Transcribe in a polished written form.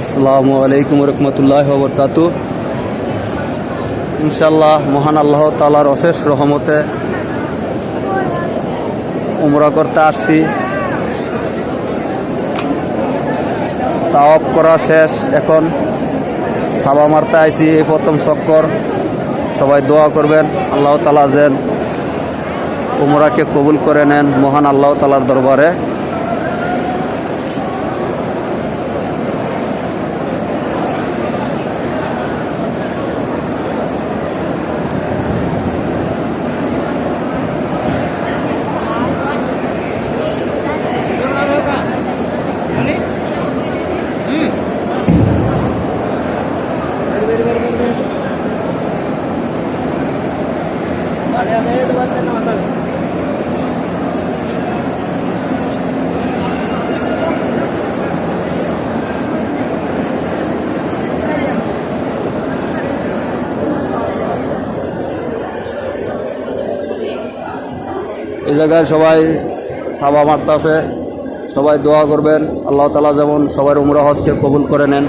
আসসালামু আলাইকুম রহমতুল্লাহ বরকাতু। ইনশাল্লাহ মহান আল্লাহ তাআলার অশেষ রহমতে উমরা করতে আসছি। তাওয়াফ করা শেষ, এখন সাবা মারতে আইছি। এই প্রথম চক্কর। সবাই দোয়া করবেন আল্লাহ তাআলা যেন উমরাকে কবুল করে নেন মহান আল্লাহ তাআলার দরবারে। এই জায়গায় সবাই সাবা মারতেছে। সবাই দোয়া করবেন আল্লাহ তাআলা যেমন সবার উমরা হজকে কবুল করে নেন।